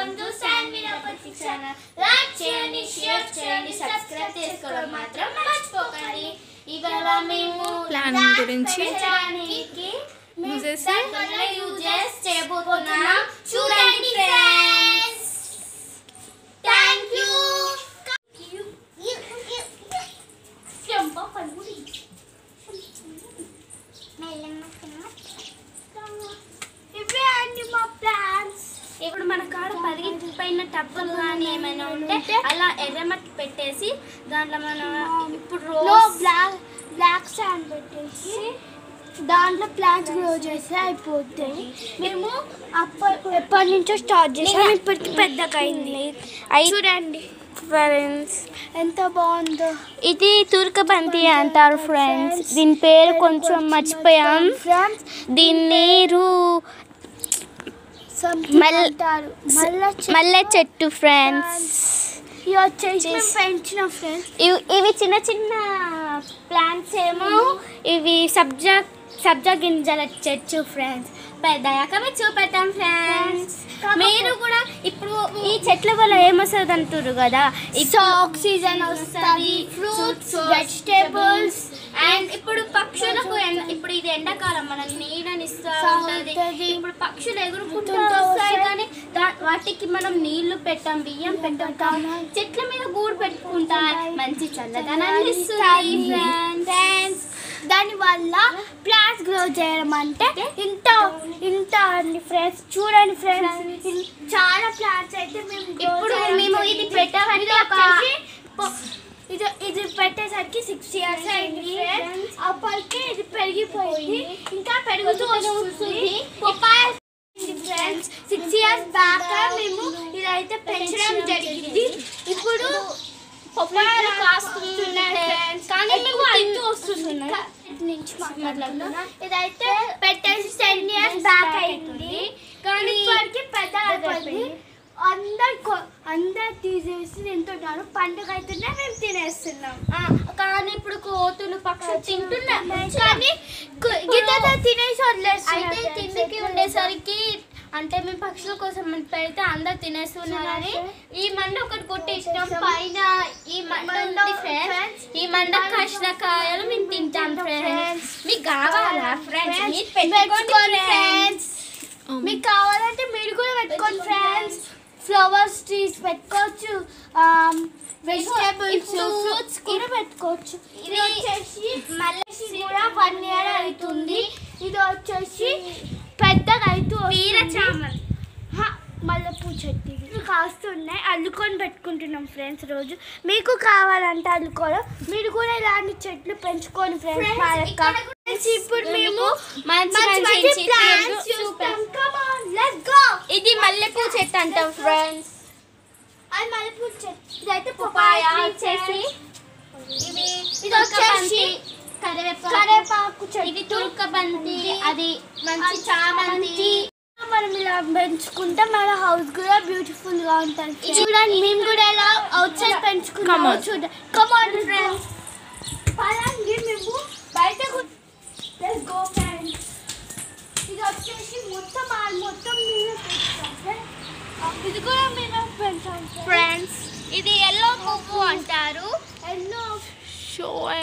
Welcome to శాన్వినా పత్తి channel. Like చేయండి, share చేయండి, సబ్స్క్రైబ్ చేసుకోవడం మాత్రం మర్చిపోకండి. ఇవాళ మేము ప్లాన్ గురించి యూజెస్ చేయబోతున్నాం. చూడండి ఫ్రెండ్స్. Thank you. ఇవే అండి మా ప్లాన్స్. ఇప్పుడు మన కాడ 10 పైన టబ్బులు కానీ ఏమైనా ఉంటే అలా ఎర్రమట్టి పెట్టేసి దాంట్లో మనం ఇప్పుడు బ్లాక్ శాండ్ పెట్టేసి దాంట్లో ప్లాంట్స్ గ్రో చేస్తే అయిపోతాయి. మేము ఎప్పటి నుంచో స్టార్ట్ చేసాం, ఇప్పటికి పెద్దగా అయింది. చూడండి ఫ్రెండ్స్, ఎంత బాగుందో. ఇది తుర్కబంతి అంటారు ఫ్రెండ్స్. దీని పేరు కొంచెం మర్చిపోయాం ఫ్రెండ్స్. దీని నీరు మల్లె చెట్టు ఫ్రెండ్స్. ఇవి వచ్చేసి పెంచిన ఫ్రెండ్స్. ఇవి చిన్న చిన్న ప్లాంట్స్ ఏమో ఇవి సబ్జా గింజల చెట్టు ఫ్రెండ్స్. పెద్దయ్యాక మేము చూపెట్టాం ఫ్రెండ్స్. మీరు కూడా ఇప్పుడు ఈ చెట్ల వల్ల ఏమొస్తుంది అంటారు కదా, ఆక్సిజన్ వస్తుంది, ఫ్రూట్స్, వెజిటేబుల్స్ అండ్ ఇప్పుడు పక్షులకు ఇప్పుడు ఇది ఎండాకాలం మనకు నీడనిస్తూ ఉంటుంది. ఇప్పుడు పక్షులు ఎగురుకుంటూ వస్తాయి కానీ వాటికి మనం నీళ్లు పెట్టాం, బియ్యం పెట్టాం, చెట్ల మీద గూడు పెట్టుకుంటాం, మంచి చల్లదనాన్ని ఇస్తాయి ఫ్రెండ్స్. దానివల్ల ప్లాంట్స్ గ్రో చేయడం అంటే ఇంత అండి ఫ్రెండ్స్. చూడండి ఫ్రెండ్స్, చాలా ప్లాంట్స్ అయితే మేము ఇది పెట్టామంటే ఇది పెట్టేసరికి 6 years అయింది. అప్పటికి ఇది పెరిగిపోయింది, ఇంకా పెరుగుతూ వస్తుంది. ఫ్రెండ్స్ 6 years బ్యాక్ మేము ఇదైతే పెంచడం జరిగింది. ఇప్పుడు పప్పాయలు కాస్తున్నాయి కానీ మేము తింటూ వస్తున్నాయి నుంచి మాట్లాడుతున్నా. ఇదైతే పెట్టేసి 10 years బ్యాక్ అయింది, కానీ ఇప్పటికి పెద్ద అయిపోయింది. అందరు తీసేసి తింటున్నారు. పండుగ అయితేనే మేము తినేస్తున్నాం. కానీ ఇప్పుడు కోతులు పక్షులు తింటున్నాం కానీ గిన్నె తినేసి వదిలేస్తాం. అయితే కిందకి ఉండేసరికి అంటే మేము పక్షుల కోసం పెడితే అందరు తినేస్తున్నారని ఈ మండ ఒకటి కొట్టేసినాం. పైన ఈ మండ ఉంది ఫ్రెండ్స్. ఈ మండ కాయలు మేము తింటాం ఫ్రెండ్స్. మీకు కావాలా ఫ్రెండ్స్? పెట్టుకోండి ఫ్రెండ్స్. మీకు కావాలంటే మీరు కూడా పెట్టుకోండి ఫ్రెండ్స్. ఫ్లవర్స్ ట్రీస్ పెట్టుకోవచ్చు, వెజిటేబుల్స్, ఫ్రూట్స్ కూడా పెట్టుకోవచ్చు. ఇది వచ్చేసి మల్లెసి కూడా 1 year అవుతుంది. ఇది వచ్చేసి పెద్దగా అవుతుంది. మల్లెపూ చెట్టు ఇవి కాస్తున్నాయి. అల్లుకొని పెట్టుకుంటున్నాం ఫ్రెండ్స్ రోజు. మీకు కావాలంటే అల్లుకోవడం, మీరు కూడా ఇలాంటి చెట్లు పెంచుకోండి ఫ్రెండ్స్. ఇప్పుడు మేము ఇది మల్లెపూ చెట్టు అంటాం ఫ్రెండ్స్. అది మల్లెపూ చెట్టు. ఇదైతే పపాయ వచ్చేసి ఇది వచ్చేసి కరివేపాకు చెట్టు. ఇది తుర్కబంతి, అది మంచి చామంతి. మనం ఇలా పెంచుకుంటే మన హౌస్ కూడా బ్యూటిఫుల్ గా ఉంటుంది. చూడండి, మేము కూడా ఇలా అవుట్ సైడ్ పెంచుకున్నాము. చూడండి, కమ్ ఆన్ ఫ్రెండ్స్, పదండి మేము బయట. Let's go friends. ఇది వచ్చేసి మొత్తం మేమే పెంచాం. ఇది కూడా మేమే పెంచాం ఫ్రెండ్స్. ఇది ఎల్లో పువ్వు అంటారు. ఎల్లో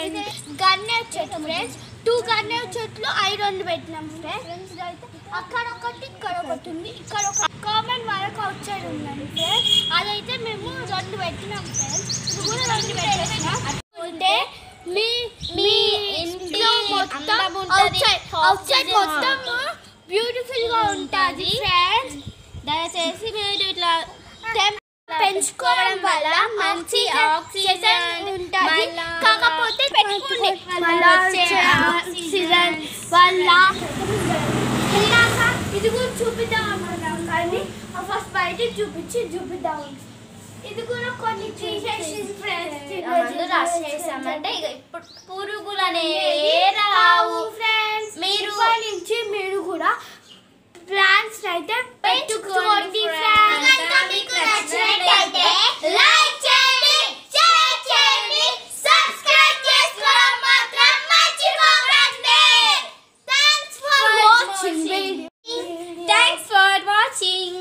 ఇది గన్నేరు చెట్టు ఫ్రెండ్స్. 2 గన్నేరు చెట్లు 2 పెట్టినాం ఫ్రెండ్స్. అయితే అక్కడ ఒకటి, ఇక్కడ ఒకటి ఉంది. ఇక్కడ ఒక కామన్ వరకు అవుట్ సైడ్ ఉందండి ఫ్రెండ్స్. అదైతే మేము 2 పెట్టినాం ఫ్రెండ్స్. ఇది కూడా 2 పెట్టేసినాం. అంటే మీ ఇంట్లో మొత్తం అవుట్ సైడ్ మొత్తం బ్యూటిఫుల్ గా ఉంటుంది ఫ్రెండ్స్. దయచేసి మీరు ఇట్లా పెంచుకోవడం వల్ల మంచి ఆక్సిజన్ ఉంటుంది. కాకపోతే పెట్టుకోండి ఆక్సిజన్ వల్ల. ఇది కూడా చూపిద్దాం అనుకున్నాం కానీ ఫస్ట్ బయట చూపిద్దాం. ఇది కూడా కొన్ని తీసేసి రాసేసామంటే ఇప్పుడు పురుగులు అనేవి రావు ఫ్రెండ్స్. మీరు కూడా ప్లాంట్స్ అయితే పెట్టుకోండి ఫ్రెండ్స్. మీకు నచ్చినట్లయితే లైక్ చేయండి, షేర్ చేయండి, సబ్స్క్రైబ్ చేసుకోవడం మాత్రం మర్చిపోకండి. Thanks for watching.